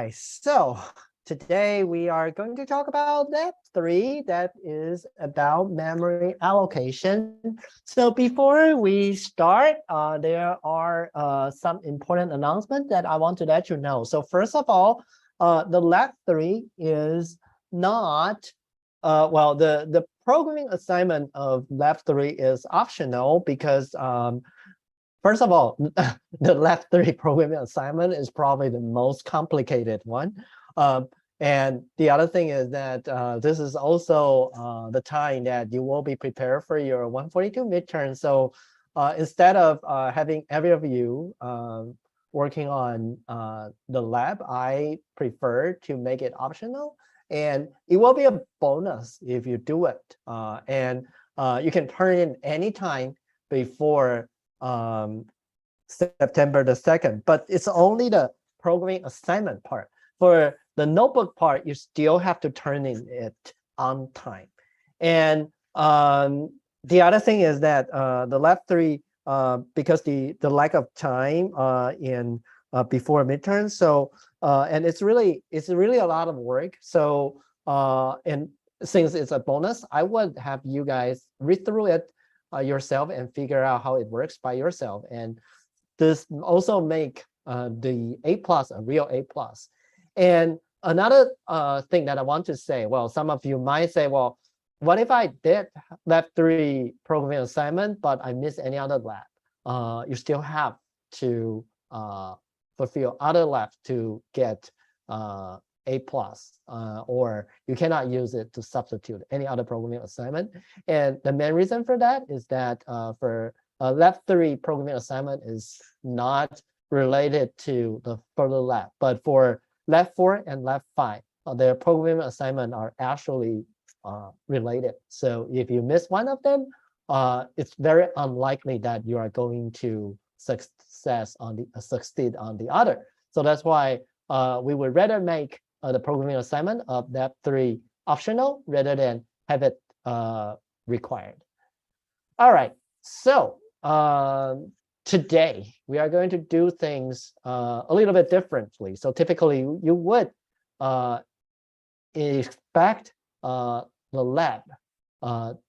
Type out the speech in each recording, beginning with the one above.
right, so today we are going to talk about Lab 3, that is about memory allocation. So before we start, there are some important announcements that I want to let you know. So first of all, the Lab 3 is not, well, the programming assignment of Lab 3 is optional because first of all, the Lab 3 programming assignment is probably the most complicated one. And the other thing is that this is also the time that you will be prepared for your 142 midterm. So instead of having every of you working on the lab, I prefer to make it optional. And it will be a bonus if you do it. And you can turn in anytime before September the 2nd, but it's only the programming assignment part. For the notebook part, you still have to turn in it on time. And the other thing is that the Lab 3, because the lack of time in before midterm, so and it's really a lot of work. So and since it's a bonus, I would have you guys read through it yourself and figure out how it works by yourself. And this also make the A+ a real A+. And another thing that I want to say, well, some of you might say, well, what if I did Lab 3 programming assignment, but I missed any other lab? You still have to fulfill other labs to get A+, or you cannot use it to substitute any other programming assignment. And the main reason for that is that for Lab 3 programming assignment is not related to the further lab, but for Lab 4 and Lab 5, their programming assignment are actually related. So if you miss one of them, it's very unlikely that you are going to succeed on the other. So that's why we would rather make the programming assignment of Lab 3 optional rather than have it required. All right, so today we are going to do things a little bit differently. So typically you would expect the lab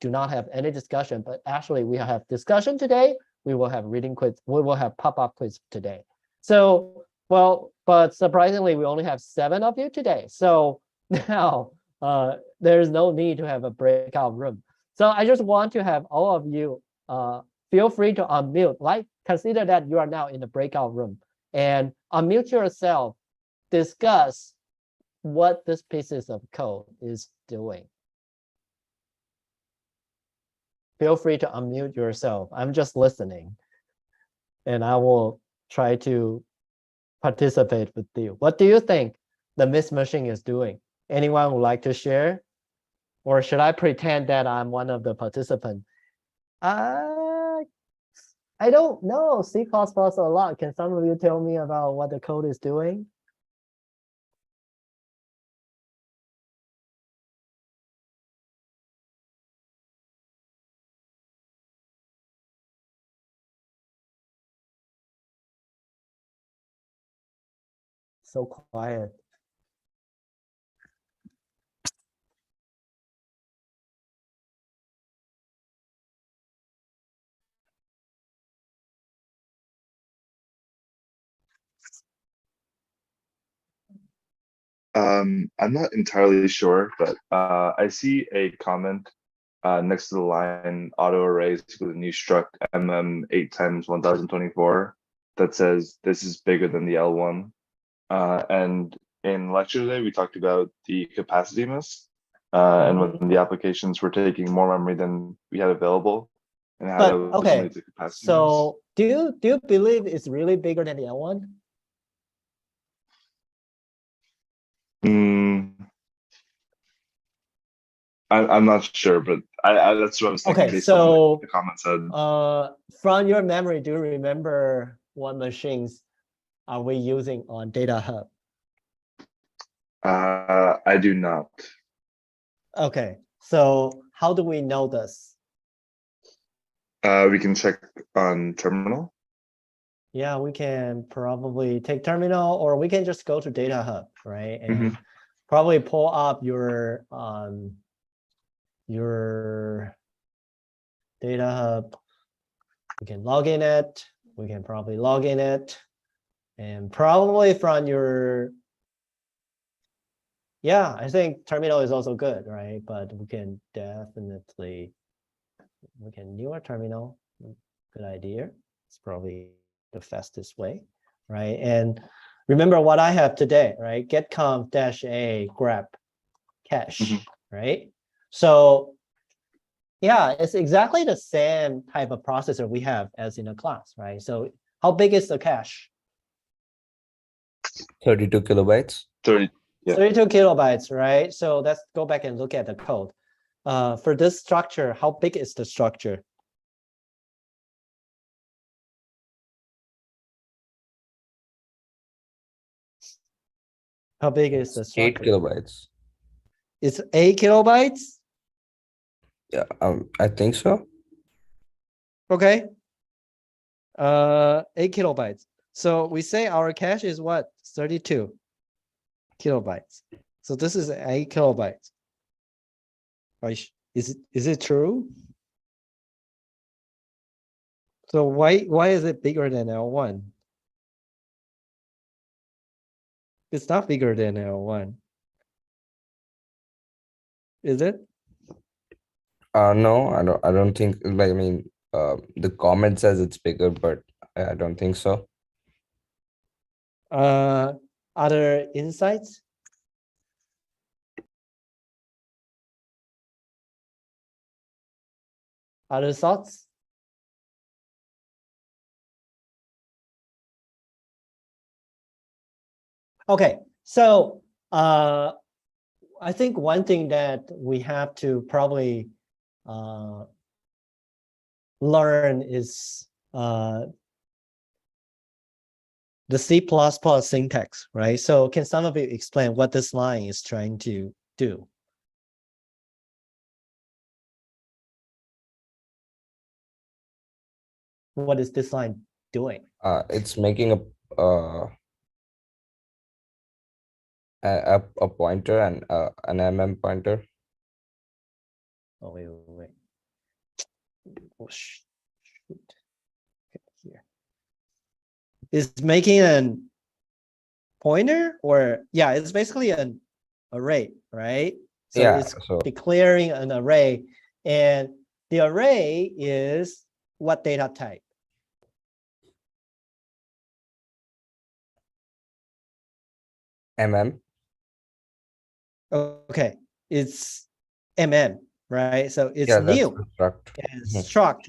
do not have any discussion, but actually we have discussion today. We will have reading quiz. We will have pop-up quiz today. So, well, but surprisingly, we only have 7 of you today. So now there's no need to have a breakout room. So I just want to have all of you feel free to unmute. Like, consider that you are now in the breakout room and unmute yourself. Discuss what this pieces of code is doing. Feel free to unmute yourself. I'm just listening, and I will try to participate with you. What do you think the Miss Machine is doing? Anyone would like to share? Or should I pretend that I'm one of the participants? I don't know C++ a lot. Can some of you tell me about what the code is doing? So quiet. I'm not entirely sure, but I see a comment next to the line auto arrays with a new struct mm 8 times 1024 that says this is bigger than the L1. And in lecture today, we talked about the capacity miss and when the applications were taking more memory than we had available. And how But that was okay, related to capacity so do you believe it's really bigger than the L1? I'm not sure, but that's what I was thinking. Okay, based on so what the comment said. from your memory, do you remember what machines are we using on Data Hub? I do not. Okay, so how do we know this? We can check on terminal. Yeah, we can probably take terminal, or we can just go to data hub, right? And probably pull up your data hub. We can log in it. We can probably log in it, and probably from your, yeah, I think terminal is also good, right? But we can definitely, we can newer terminal. Good idea. It's probably the fastest way, right? And remember what I have today, right? Get conf dash a grep cache, right? So yeah, it's exactly the same type of processor we have as in a class, right? So how big is the cache? 32 kilobytes. 30. Yeah. 32 kilobytes, right? So let's go back and look at the code. For this structure, how big is the structure? How big is the 8 structure? kilobytes. It's 8 kilobytes. Yeah, I think so. Okay. 8 kilobytes. So we say our cache is what? 32 kilobytes. So this is 8 kilobytes. Is it true? So why is it bigger than L1? It's not bigger than L1. Is it? No, I don't think, like, I mean, the comment says it's bigger, but I don't think so. Other insights? Other thoughts? Okay, so I think one thing that we have to probably learn is the C++ syntax, right? So can some of you explain what this line is trying to do? What is this line doing? It's making a pointer and an pointer. Oh, wait. Oh, shoot. Okay, here. It's making an pointer, or yeah, it's basically an array, right? So Yeah, it's so declaring an array, and the array is what data type? Okay, it's right? So it's yeah, that's new the struct. and Mhm. struct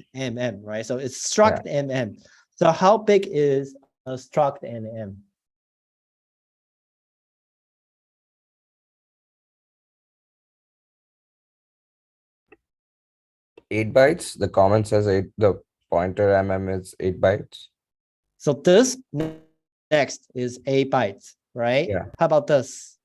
right? So it's struct So how big is a struct MM? 8 bytes. The comment says 8. The pointer is 8 bytes. So this next is 8 bytes, right? Yeah. How about this?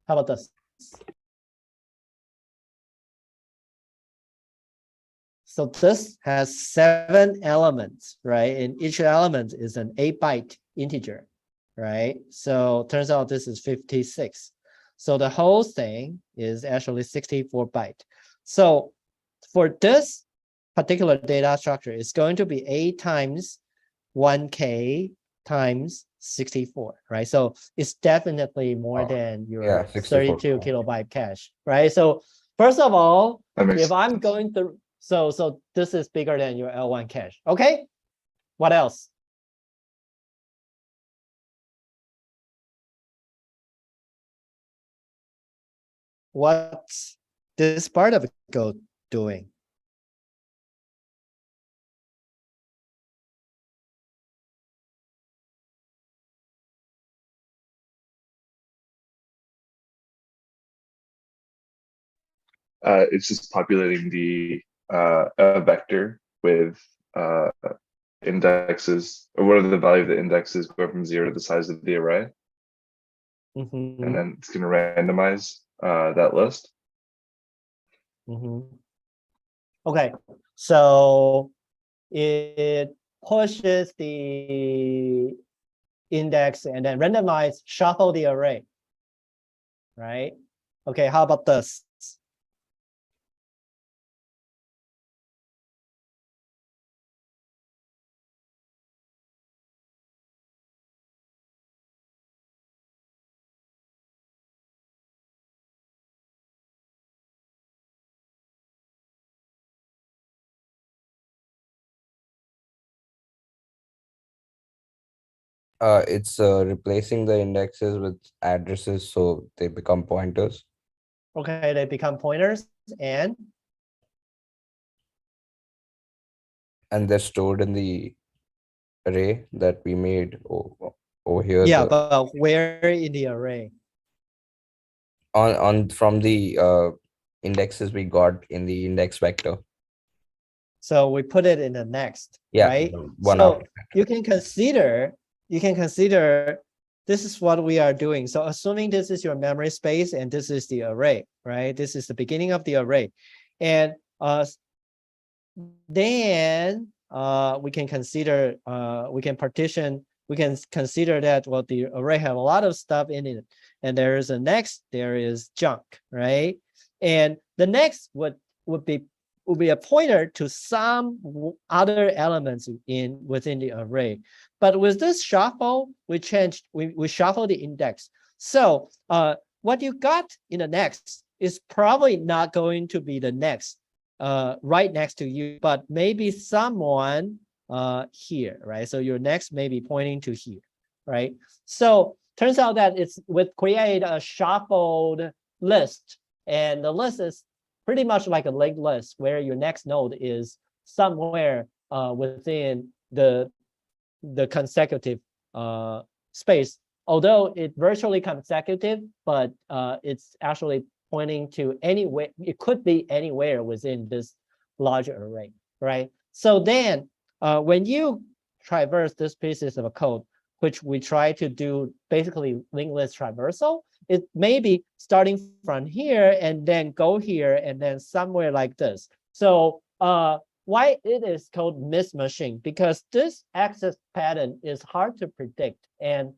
How about this? So this has 7 elements, right? And each element is an 8-byte integer, right? So turns out this is 56. So the whole thing is actually 64 byte. So for this particular data structure, it's going to be 8 times 1K times 64, right? So it's definitely more than your 64. 32 kilobyte cache, right? So first of all, if I'm sense. going through, so this is bigger than your L1 cache. Okay, what else? What's this part of code doing? It's just populating the a vector with indexes, or what are the value of the indexes go from 0 to the size of the array. Mhm. and then it's gonna randomize that list. Okay, so it pushes the index and then randomize, shuffle the array, right? Okay, how about this? It's replacing the indexes with addresses so they become pointers. Okay, they become pointers and They're stored in the array that we made over here. yeah, but where in the array? On from the indexes we got in the index vector. So we put it in the next, Yeah, right? one So after that. you can consider this is what we are doing. So assuming this is your memory space and this is the array, right? This is the beginning of the array. And then we can consider we can consider that, well, the array have a lot of stuff in it, and there is a next, there is junk, right? And the next would be a pointer to some other elements within the array. But with this shuffle, we shuffle the index. So what you got in the next is probably not going to be the next right next to you, but maybe someone here, right? So your next may be pointing to here, right? So turns out that it's with create a shuffled list, and the list is pretty much like a linked list where your next node is somewhere within the consecutive space, although it's virtually consecutive, but it's actually pointing to anywhere. It could be anywhere within this larger array, right? So then when you traverse these pieces of a code, which we try to do basically linked list traversal, it may be starting from here and then go here and then somewhere like this. So why it is called mixed machine? Because this access pattern is hard to predict, and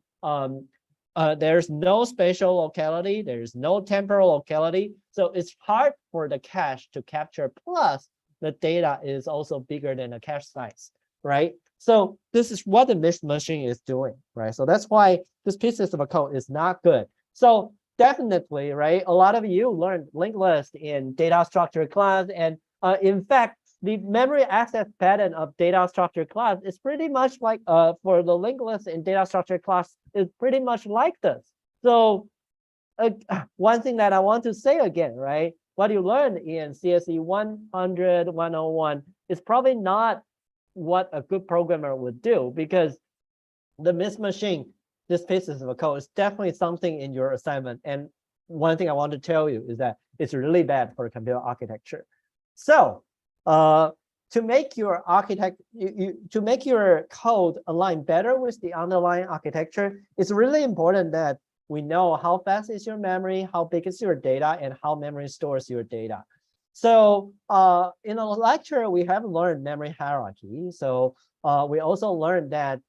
there's no spatial locality, there's no temporal locality, so it's hard for the cache to capture. Plus, the data is also bigger than the cache size, right? So this is what the mixed machine is doing, right? So that's why this pieces of a code is not good. So definitely, right? A lot of you learned linked list in data structure class, and in fact, the memory access pattern of data structure class is pretty much like for the linked list in data structure class is pretty much like this. So one thing that I want to say again, right? What you learned in CSE 101 is probably not what a good programmer would do, because the mixed machine, this pieces of a code, is definitely something in your assignment. And one thing I want to tell you is that it's really bad for computer architecture. So to make your to make your code align better with the underlying architecture, it's really important that we know how fast is your memory, how big is your data, and how memory stores your data. So in a lecture, we have learned memory hierarchy. So we also learned that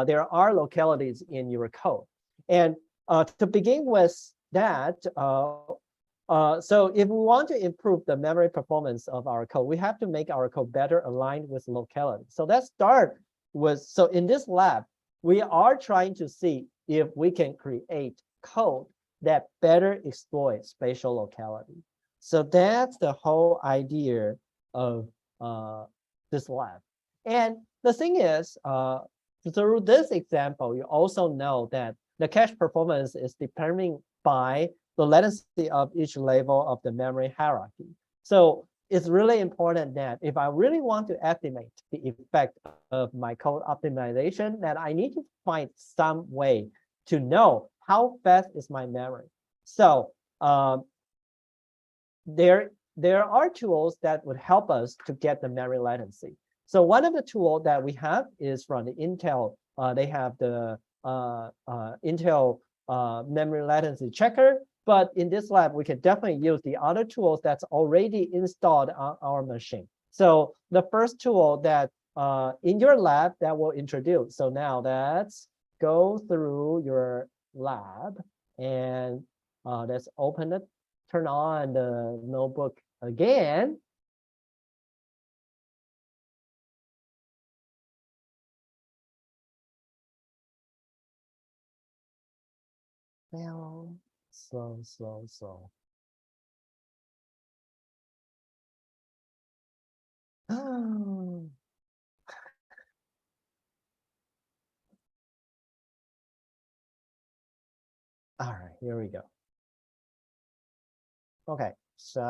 there are localities in your code. And to begin with that, so if we want to improve the memory performance of our code, we have to make our code better aligned with locality. So let's start with, so in this lab, we are trying to see if we can create code that better exploits spatial locality. So that's the whole idea of this lab. And the thing is, through this example, you also know that the cache performance is determined by the latency of each level of the memory hierarchy. So it's really important that if I really want to estimate the effect of my code optimization, that I need to find some way to know how fast is my memory. So there are tools that would help us to get the memory latency. So one of the tools that we have is from the Intel. They have the Intel memory latency checker. But in this lab, we can definitely use the other tools that's already installed on our machine. So the first tool that in your lab that we'll introduce. So now let's go through your lab and let's open it, turn on the notebook again. Well, slow. Oh. All right, here we go. Okay, so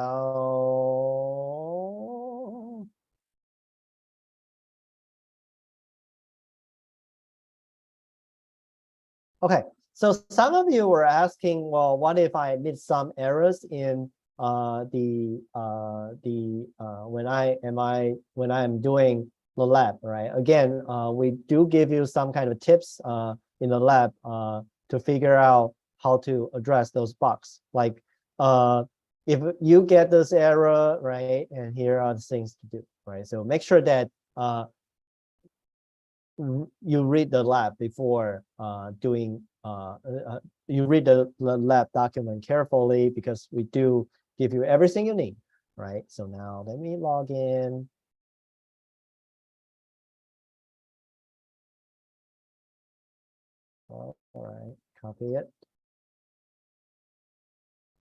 okay, so some of you were asking, well, what if I miss some errors in when I'm doing the lab, right? Again, we do give you some kind of tips in the lab to figure out how to address those bugs. Like if you get this error, right, and here are the things to do, right? So make sure that you read the lab before doing you read the lab document carefully, because we do give you everything you need, right? So now let me log in. All right, copy it.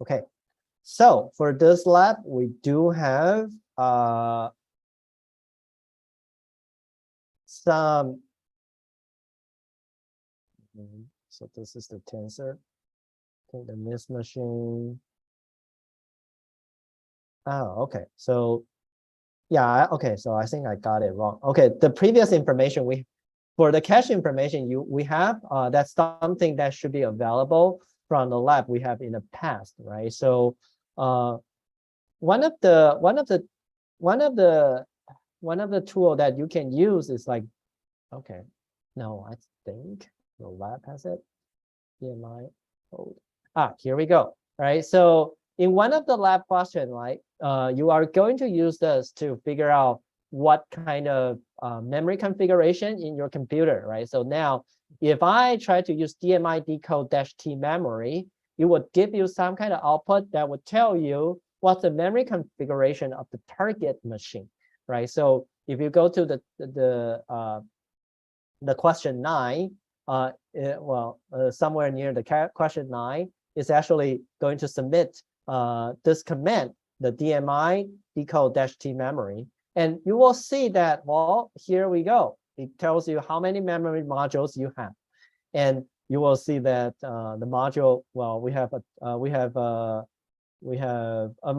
Okay, so for this lab, we do have some. So this is the tensor. Okay, the miss machine. Oh, okay. So yeah, okay. So I think I got it wrong. Okay, the previous information for the cache information we have, that's something that should be available from the lab we have in the past, right? So one of the tool that you can use is like, okay, no, I think the lab has it. DMI code. Here we go. Right. So in one of the lab questions, right, you are going to use this to figure out what kind of memory configuration in your computer, right? So now, if I try to use DMI decode -t memory, it would give you some kind of output that would tell you what's the memory configuration of the target machine, right? So if you go to the question 9, somewhere near the question 9 is actually going to submit this command, the DMI decode -t memory. And you will see that, well, here we go. It tells you how many memory modules you have. And you will see that the module, well, we have a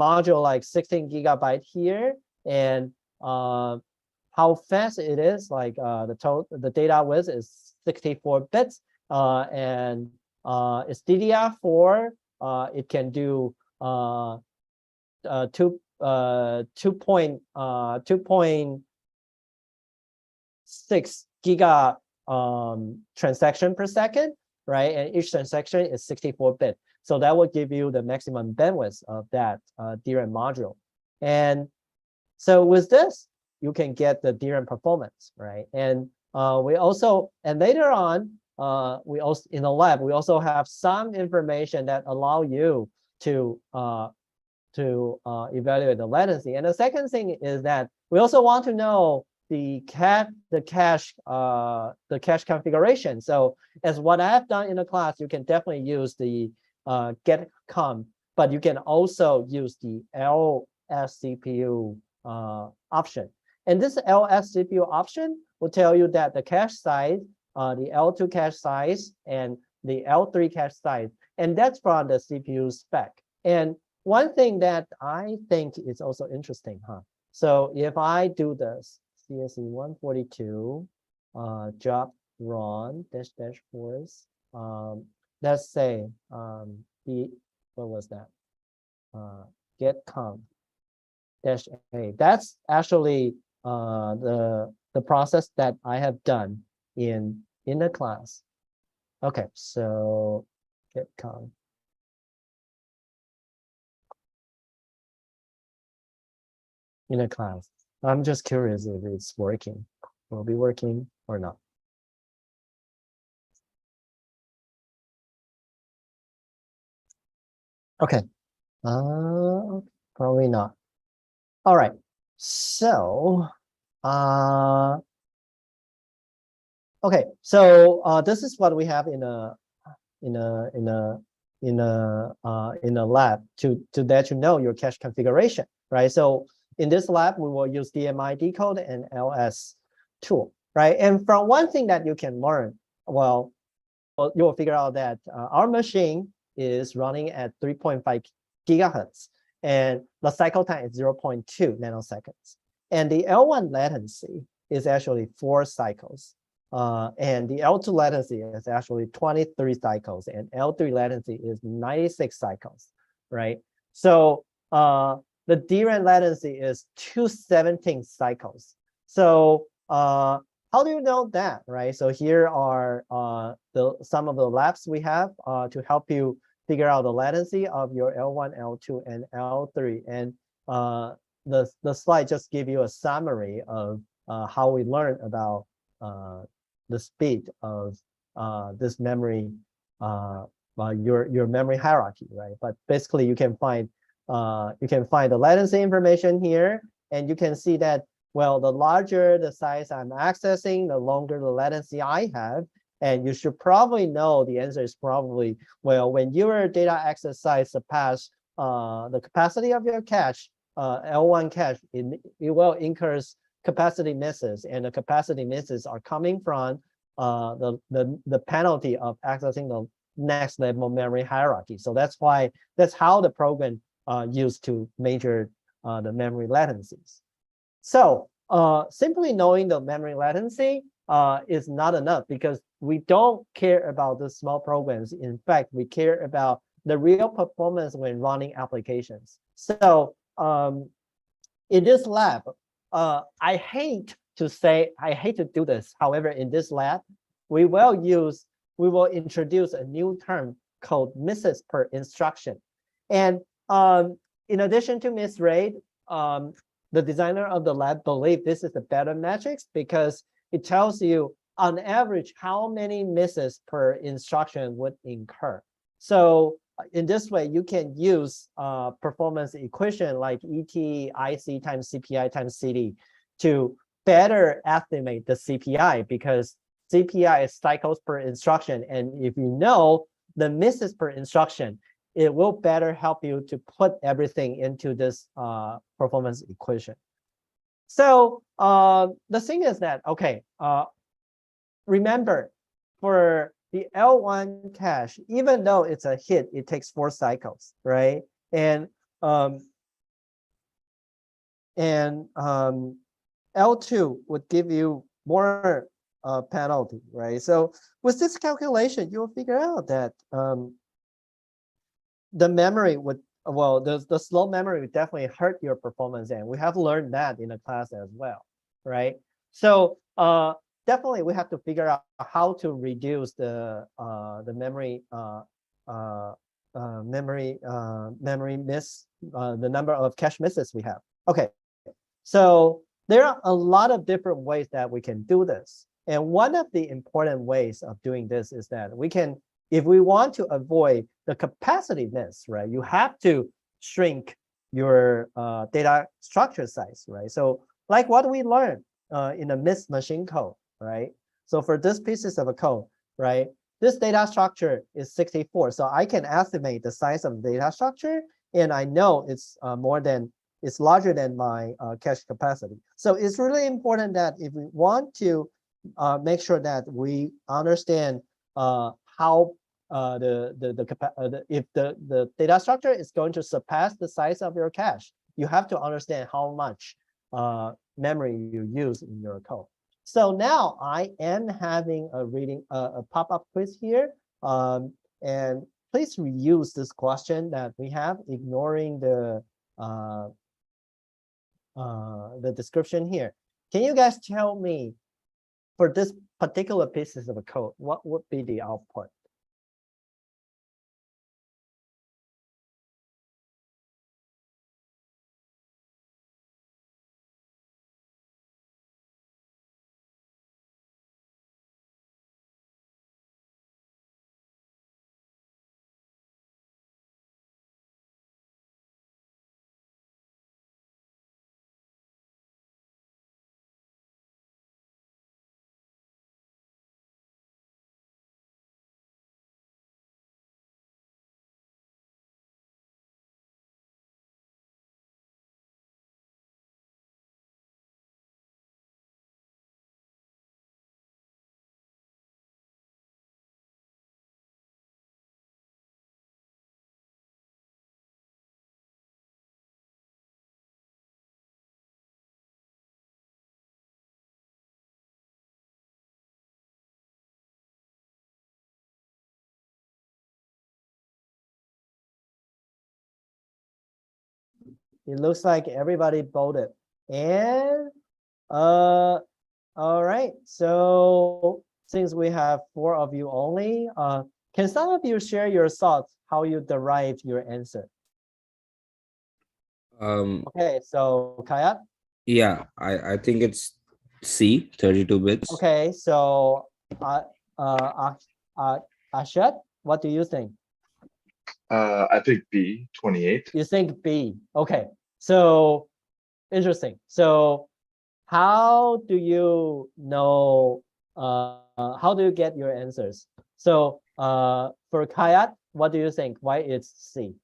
module like 16 gigabyte here, and how fast it is, like the data width is 64 bits, and it's DDR4. It can do 2.6 giga transaction per second, right? And each transaction is 64 bit. So that will give you the maximum bandwidth of that DRAM module. And so with this, you can get the DRAM performance, right? And we also, and later on, we also in the lab, we also have some information that allow you to evaluate the latency. And the second thing is that we also want to know the cache configuration. So as what I have done in the class, you can definitely use the get conf, but you can also use the LSCPU option. And this LSCPU option will tell you that the cache size, the L2 cache size, and the L3 cache size, and that's from the CPU spec. And one thing that I think is also interesting, So if I do this CSE142 job run -- force, let's say what was that? Get conf -a. That's actually the process that I have done in the class. Okay, so get con. In a class. I'm just curious if it's working. Will be working or not. Okay. Probably not. All right. So, okay. So this is what we have in a lab to let you know your cache configuration, right? So in this lab, we will use DMI decode and LS tool, right? And from one thing that you can learn, well, you'll figure out that our machine is running at 3.5 gigahertz, and the cycle time is 0.2 nanoseconds. And the L1 latency is actually 4 cycles. And the L2 latency is actually 23 cycles, and L3 latency is 96 cycles, right? So the DRAM latency is 217 cycles. So how do you know that, right? So here are some of the labs we have to help you figure out the latency of your L1, L2, and L3. And the slide just give you a summary of how we learn about the speed of this memory, your memory hierarchy, right? But basically, you can find the latency information here, and you can see that, well, the larger the size I'm accessing, the longer the latency I have. And you should probably know the answer is probably, well, when your data access size surpass the capacity of your cache, L1 cache, it will incurs capacity misses, and the capacity misses are coming from the penalty of accessing the next level memory hierarchy. So that's how the program used to measure the memory latencies. So simply knowing the memory latency is not enough, because we don't care about the small programs. In fact, we care about the real performance when running applications. So in this lab, I hate to do this. However, in this lab, we will introduce a new term called misses per instruction. And in addition to miss rate, the designer of the lab believe this is the better metrics, because it tells you on average how many misses per instruction would incur. So in this way, you can use performance equation like ET/IC times CPI times CD to better estimate the CPI, because CPI is cycles per instruction. And if you know the misses per instruction, it will better help you to put everything into this performance equation. So the thing is that, okay, remember, for the L1 cache, even though it's a hit, it takes 4 cycles, right? And L2 would give you more penalty, right? So with this calculation, you'll figure out that the memory would, well, the slow memory would definitely hurt your performance, and we have learned that in the class as well, right? So definitely we have to figure out how to reduce the memory miss, the number of cache misses we have. Okay, so there are a lot of different ways that we can do this, and one of the important ways of doing this is that we can, if we want to avoid the capacity miss, right, you have to shrink your data structure size, right? So like what we learned in the missed machine code, right? So for this pieces of a code, right, this data structure is 64. So I can estimate the size of the data structure, and I know it's larger than my cache capacity. So it's really important that if we want to make sure that we understand how if the data structure is going to surpass the size of your cache, you have to understand how much memory you use in your code. So now I am having a pop-up quiz here, and please reuse this question that we have, ignoring the description here. Can you guys tell me, for this particular pieces of code, what would be the output? It looks like everybody voted. And all right. So since we have 4 of you only, can some of you share your thoughts how you derived your answer? Okay, so Kayat. Yeah, I think it's C, 32 bits. Okay, so Ashad, what do you think? I think B, 28. You think B. Okay, so interesting. So how do you know, how do you get your answers? So for Kayat, what do you think? Why it's C?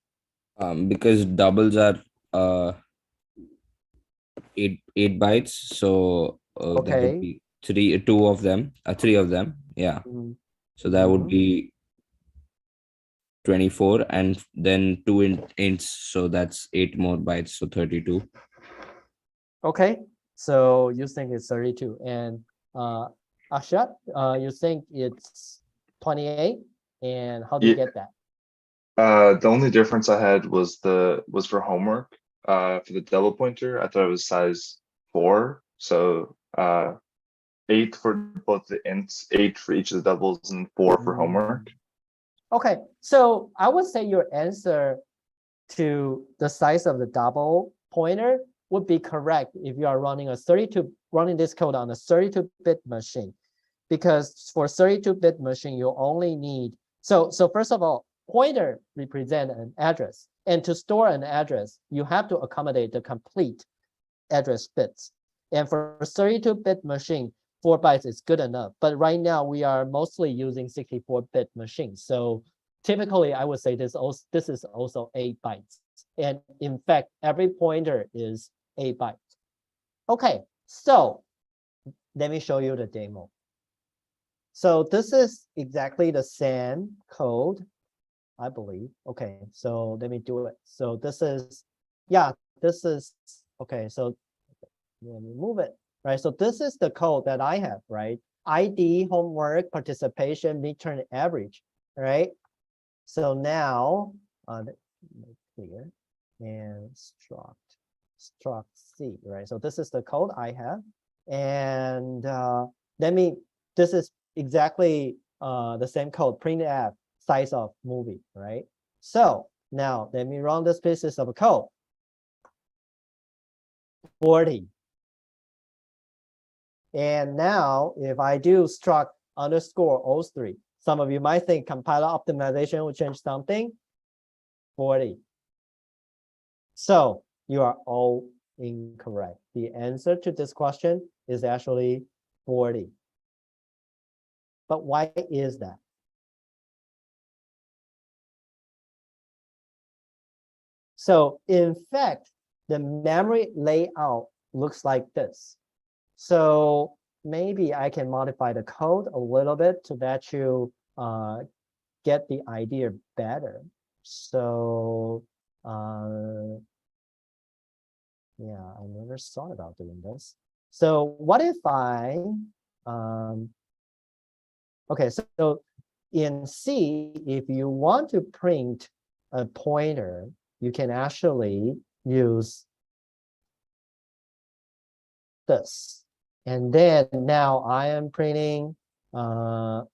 Because doubles are uh 8 bytes, so that would Okay. be two of them, three of them. Yeah, so that would Mhm. be 24, and then two ints, so that's 8 more bytes, so 32. Okay, so you think it's 32, and Ashad, you think it's 28, and how do you Yeah, get that? the only difference I had was for homework. For the double pointer, I thought it was size 4. So 8 for both the ints, 8 for each of the doubles, and 4 for homework. Okay, so I would say your answer to the size of the double pointer would be correct if you are running this code on a 32-bit machine, because for 32-bit machine you only need, so first of all, pointer represent an address, and to store an address you have to accommodate the complete address bits, and for 32-bit machine 4 bytes is good enough, but right now we are mostly using 64-bit machines, so typically I would say this is also 8 bytes, and in fact every pointer is 8 bytes. Okay, so let me show you the demo. So this is exactly the same code, I believe. Okay, so let me do it. So this is, yeah, this is, okay, so let me move it, right? So this is the code that I have, right? ID, homework, participation, midterm, average, right? So now, clear, and struct C, right? So this is the code I have. And this is exactly the same code, printf, size of movie, right? So now let me run this pieces of code. 40. And now if I do struct underscore O3, some of you might think compiler optimization will change something. 40. So you are all incorrect. The answer to this question is actually 40. But why is that? So in fact, the memory layout looks like this. So maybe I can modify the code a little bit to let you get the idea better. So yeah, I never thought about doing this. So what if I okay, so in C, if you want to print a pointer, you can actually use this. And then now I am printing the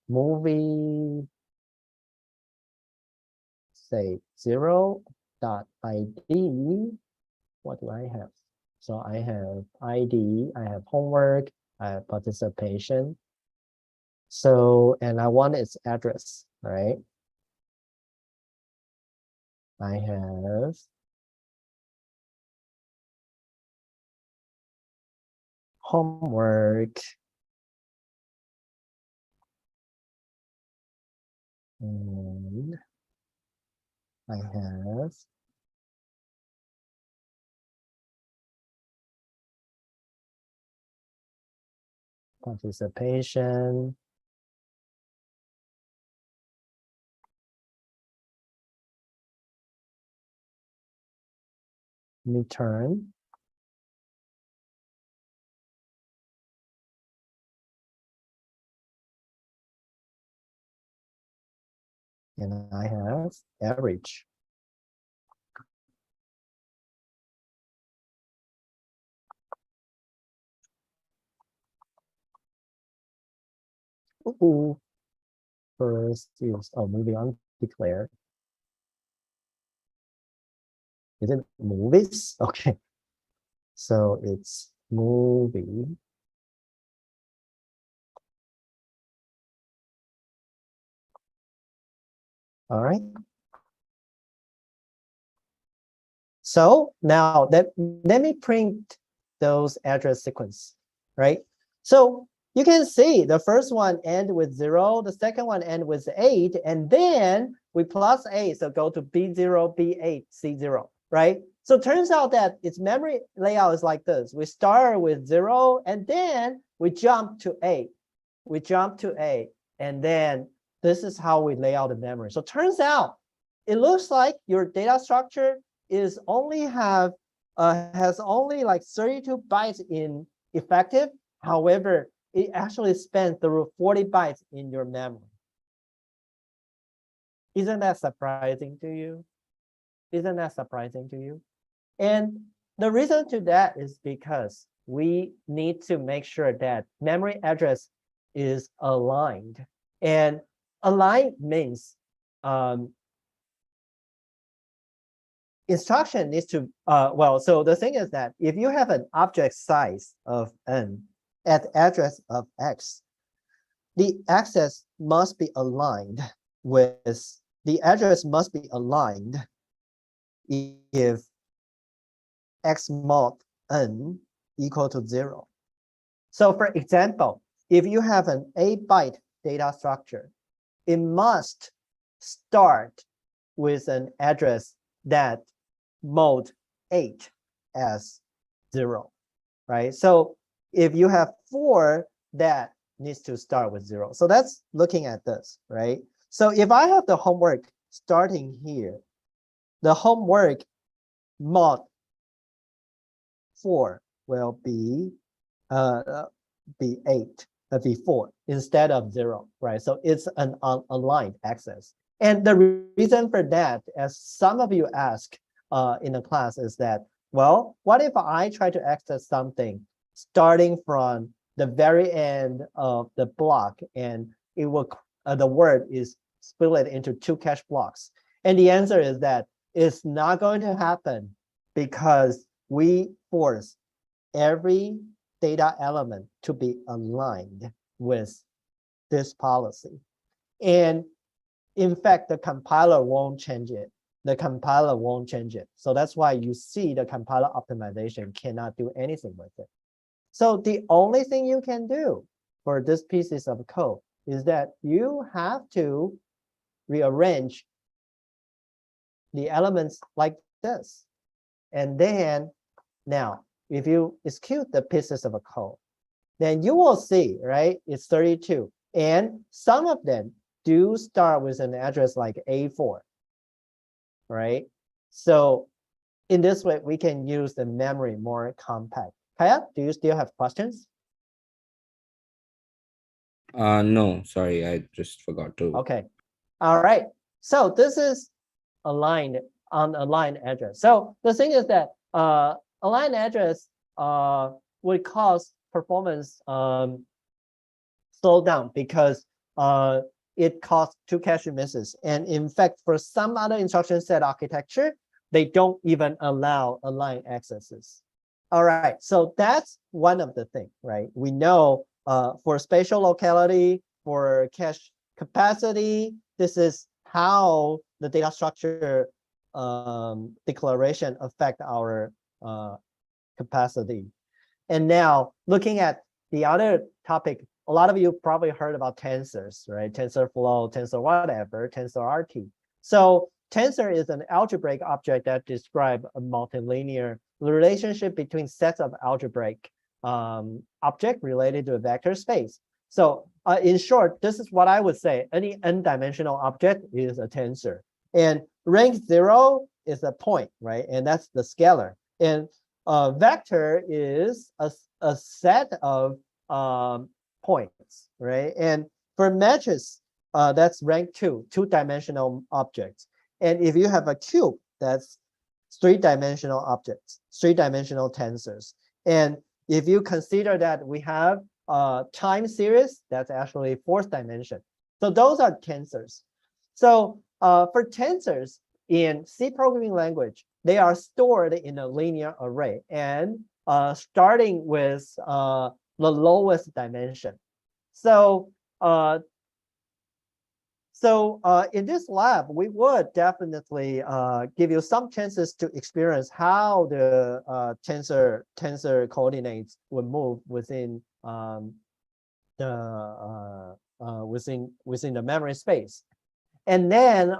movie, say 0.id. What do I have? So I have ID, I have homework, I have participation. So, and I want its address, right? I have homework, and I have participation, midterm, and I have average. Ooh. First use, oh, moving on, declare. Is it movies? Okay. So it's movie. All right. So now let me print those address sequence, right? So you can see the first one end with 0, the second one end with 8, and then we plus 8, so go to B0, B8, C0, right? So it turns out that its memory layout is like this. We start with 0, and then we jump to 8. We jump to 8, and then this is how we lay out the memory. So it turns out it looks like your data structure is only has only like 32 bytes in effective. However, it actually spans through 40 bytes in your memory. Isn't that surprising to you? Isn't that surprising to you? And the reason to that is because we need to make sure that memory address is aligned. And aligned means instruction needs to, well, so the thing is that if you have an object size of n at address of x, the access must be aligned with, the address must be aligned if x mod n equal to 0. So for example, if you have an 8-byte data structure, it must start with an address that mode 8 as 0, right? So if you have 4, that needs to start with 0. So that's looking at this, right? So if I have the homework starting here, the homework mod 4 will be 8, be 4 instead of 0, right? So it's an unaligned access. And the reason for that, as some of you ask in the class, is that, well, what if I try to access something starting from the very end of the block, and it will the word is split into 2 cache blocks? And the answer is that it's not going to happen, because we force every data element to be aligned with this policy. And in fact, the compiler won't change it. The compiler won't change it. So that's why you see the compiler optimization cannot do anything with it. So the only thing you can do for this pieces of code is that you have to rearrange the elements like this. And then now, if you execute the pieces of a code, then you will see, right, it's 32. And some of them do start with an address like A4, right? So in this way, we can use the memory more compact. Kaya, do you still have questions? No, sorry, I just forgot to. Okay. All right. So this is aligned on aligned address. So the thing is that aligned address would cause performance slow down, because it caused 2 cache misses. And in fact, for some other instruction set architecture, they don't even allow aligned accesses. All right, so that's one of the things, right? We know for spatial locality, for cache capacity, this is how the data structure declaration affect our capacity. And now looking at the other topic, a lot of you probably heard about tensors, right? TensorFlow, tensor whatever, TensorRT. So tensor is an algebraic object that describes a multilinear relationship between sets of algebraic object related to a vector space. So in short, this is what I would say. Any n-dimensional object is a tensor. And rank 0 is a point, right? And that's the scalar. And vector is a set of points, right? And for matches, that's rank 2, 2-dimensional objects. And if you have a cube, that's 3-dimensional objects, 3-dimensional tensors. And if you consider that we have time series, that's actually fourth dimension. So those are tensors. So for tensors in C programming language, they are stored in a linear array and starting with the lowest dimension. So in this lab, we would definitely give you some chances to experience how the tensor coordinates would move within within the memory space. And then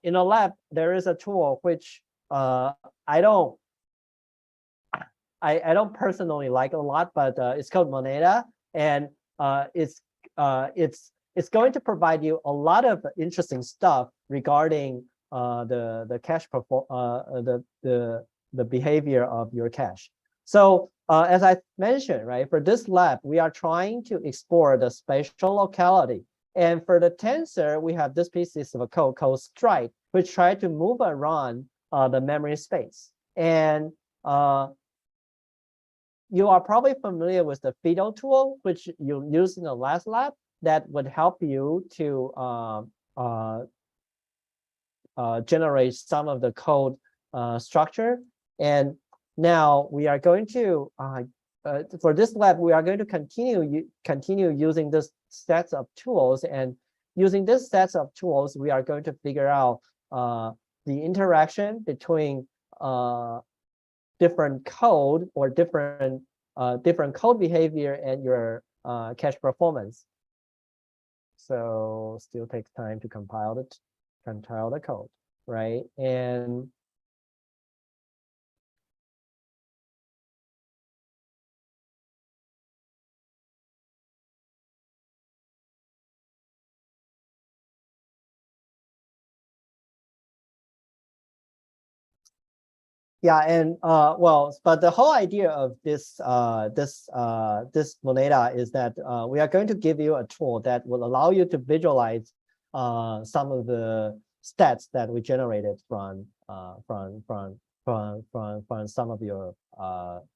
in a lab, there is a tool which I don't personally like a lot, but it's called Moneda, and it's going to provide you a lot of interesting stuff regarding the cache the behavior of your cache. So as I mentioned, right, for this lab, we are trying to explore the spatial locality. And for the tensor, we have this piece of a code called stride, which try to move around the memory space. And you are probably familiar with the Fido tool, which you use in the last lab, that would help you to generate some of the code structure. And now we are going to, for this lab, we are going to continue using this sets of tools. And using this sets of tools, we are going to figure out the interaction between different code or different code behavior and your cache performance. So still takes time to compile the code, right? And yeah, and well, but the whole idea of this Moneda is that we are going to give you a tool that will allow you to visualize some of the stats that we generated from some of your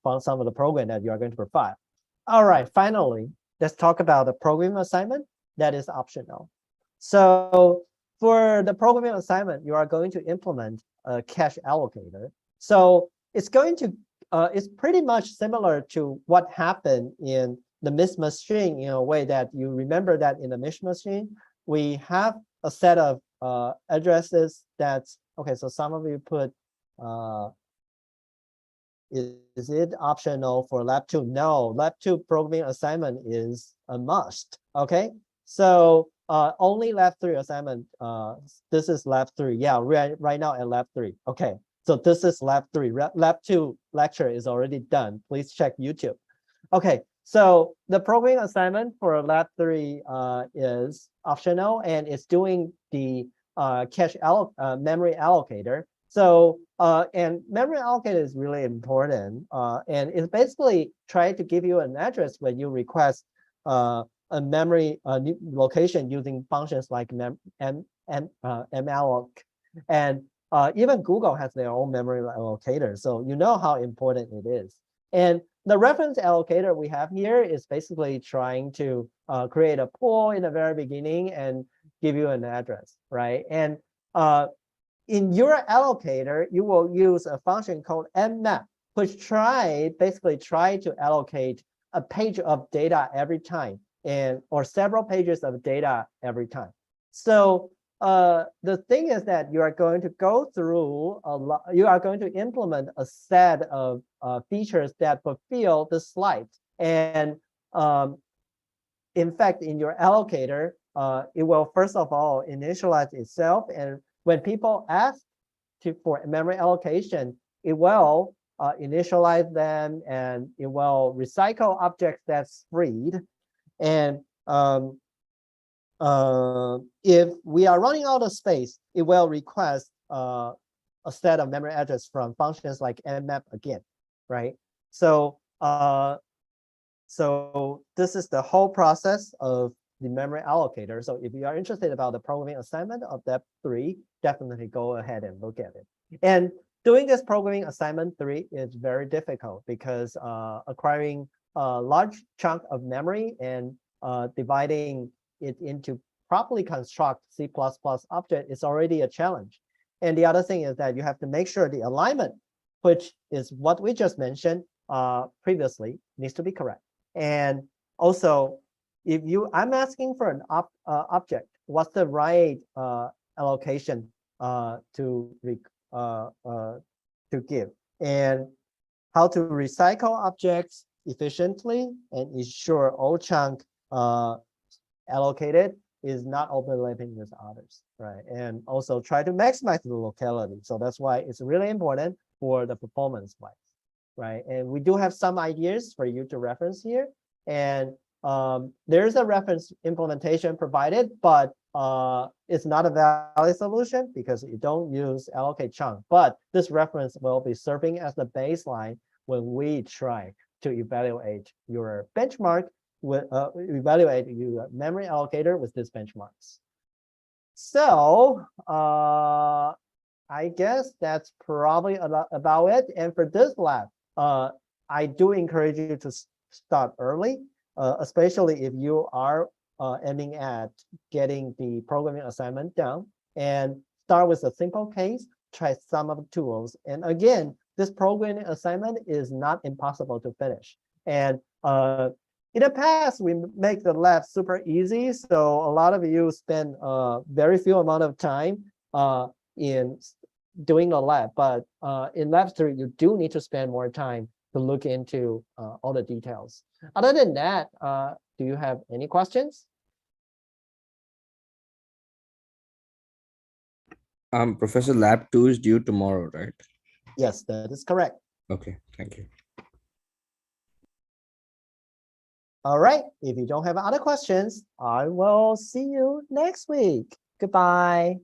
from some of the program that you are going to provide. All right, finally, let's talk about the program assignment that is optional. So for the programming assignment, you are going to implement a cache allocator. So it's going to, it's pretty much similar to what happened in the MIST machine in a way that you remember that in the MIST machine, we have a set of addresses that's, okay, so some of you put, is it optional for lab 2? No, lab 2 programming assignment is a must, okay? So only lab 3 assignment, this is lab 3, yeah, right now at lab 3, okay. So this is lab 3. Lab 2 lecture is already done. Please check YouTube. Okay, so the programming assignment for lab 3 is optional, and it's doing the memory allocator. So and memory allocator is really important, and it's basically trying to give you an address when you request a memory location using functions like malloc, and even Google has their own memory allocator, so you know how important it is. And the reference allocator we have here is basically trying to create a pool in the very beginning and give you an address, right? And in your allocator, you will use a function called mmap, which basically try to allocate a page of data every time, or several pages of data every time. So the thing is that you are going to go through you are going to implement a set of features that fulfill the slide. And in fact, in your allocator, it will first of all initialize itself. And when people ask for memory allocation, it will initialize them, and it will recycle objects that's freed. And if we are running out of space, it will request a set of memory address from functions like mmap again, right? So so this is the whole process of the memory allocator. So if you are interested about the programming assignment of that 3, definitely go ahead and look at it. And doing this programming assignment 3 is very difficult because acquiring a large chunk of memory and dividing it into properly construct C++ object is already a challenge. And the other thing is that you have to make sure the alignment, which is what we just mentioned previously, needs to be correct. And also, if I'm asking for an object, what's the right allocation to give, and how to recycle objects efficiently and ensure all chunk allocated is not overlapping with others, right? And also try to maximize the locality. So that's why it's really important for the performance wise, right? And we do have some ideas for you to reference here. And there's a reference implementation provided, but it's not a valid solution because you don't use allocate chunk. But this reference will be serving as the baseline when we try to evaluate your benchmark with evaluate your memory allocator with these benchmarks. So I guess that's probably about it. And for this lab, I do encourage you to start early, especially if you are aiming at getting the programming assignment down, and start with a simple case, try some of the tools. And again, this programming assignment is not impossible to finish. And in the past, we make the lab super easy. So a lot of you spend very few amount of time in doing a lab, but in lab 3, you do need to spend more time to look into all the details. Other than that, do you have any questions? Professor, lab 2 is due tomorrow, right? Yes, that is correct. Okay, thank you. All right. If you don't have other questions, I will see you next week. Goodbye.